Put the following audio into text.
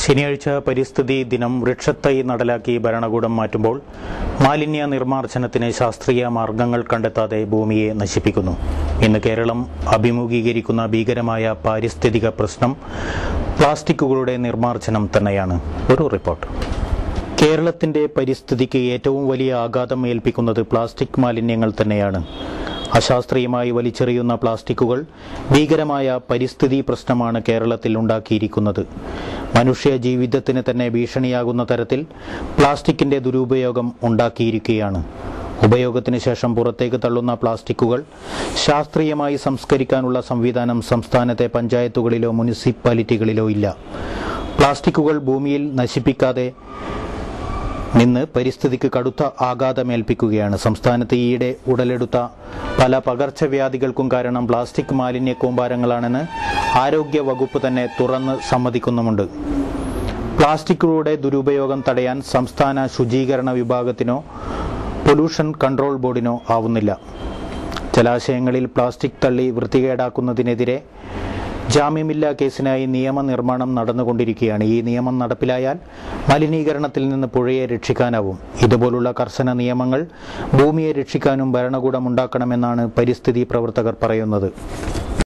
ശനിയാഴ്ച പരിസ്ഥിതി ദിനം വൃക്ഷത്തൈ നടലാക്കി ഭരണകൂടം മാറ്റുമ്പോൾ മാലിന്യ നിർമ്മാർജ്ജനത്തിന് ശാസ്ത്രീയ മാർഗങ്ങൾ കണ്ടെത്താതെ ഭൂമിയെ നശിപ്പിക്കുന്നു. ഇന്ന് കേരളം അഭിമുഖീകരിക്കുന്ന ഭീകരമായ പാരിസ്ഥിതിക പ്രശ്നം പ്ലാസ്റ്റിക്കുകളുടെ നിർമ്മാർജ്ജനം തന്നെയാണ്. ഒരു റിപ്പോർട്ട്. കേരളത്തിന്റെ പരിസ്ഥിതിക്ക് ഏറ്റവും വലിയ ആഘാതം ഏൽപ്പിക്കുന്നത് പ്ലാസ്റ്റിക് മാലിന്യങ്ങൾ തന്നെയാണ്. അശാസ്ത്രീയമായി വലിച്ചെറിയുന്ന പ്ലാസ്റ്റിക്കുകൾ ഭീകരമായ പരിസ്ഥിതി പ്രശ്നമാണ് കേരളത്തിൽ ഉണ്ടാക്കിയിരിക്കുന്നത്. മനുഷ്യ ജീവിതത്തിന് തന്നെ ഭീഷണിയാകുന്ന തരത്തിൽ പ്ലാസ്റ്റിക്കിന്റെ ദുരുപയോഗം ഉണ്ടാക്കിയിരിക്കുകയാണ്. ഉപയോഗത്തിന് ശേഷം പുറത്തേക്ക് തള്ളുന്ന പ്ലാസ്റ്റിക്കുകൾ ശാസ്ത്രീയമായി സംസ്കരിക്കാനുള്ള സംവിധാനം സംസ്ഥാനത്തെ പഞ്ചായത്തുകളിലോ മുനിസിപ്പാലിറ്റികളിലോ ഇല്ല. പ്ലാസ്റ്റിക്കുകൾ ഭൂമിയിൽ നശിപ്പിക്കാതെ നിന്ന് പരിസ്ഥിതിക്ക് കടുത്ത ആഘാതമേൽപ്പിക്കുകയാണ്. സംസ്ഥാനത്ത് ഈയിടെ ഉടലെടുത്ത പല പകർച്ചവ്യാധികൾക്കും കാരണം പ്ലാസ്റ്റിക് മാലിന്യ കൂമ്പാരങ്ങളാണെന്ന് ആരോഗ്യ വകുപ്പ് തന്നെ തുറന്ന് സമ്മതിക്കുന്നുമുണ്ട്. പ്ലാസ്റ്റിക്കുകളുടെ ദുരുപയോഗം തടയാൻ സംസ്ഥാന ശുചീകരണ വിഭാഗത്തിനോ പൊല്യൂഷൻ കൺട്രോൾ ബോർഡിനോ ആവുന്നില്ല. ജലാശയങ്ങളിൽ പ്ലാസ്റ്റിക് തള്ളി വൃത്തികേടാക്കുന്നതിനെതിരെ ജാമ്യമില്ലാ കേസിനായി നിയമനിർമ്മാണം നടന്നുകൊണ്ടിരിക്കുകയാണ്. ഈ നിയമം നടപ്പിലായാൽ മലിനീകരണത്തിൽ നിന്ന് പുഴയെ രക്ഷിക്കാനാവും. ഇതുപോലുള്ള കർശന നിയമങ്ങൾ ഭൂമിയെ രക്ഷിക്കാനും ഭരണകൂടം ഉണ്ടാക്കണമെന്നാണ് പരിസ്ഥിതി പ്രവർത്തകർ പറയുന്നത്.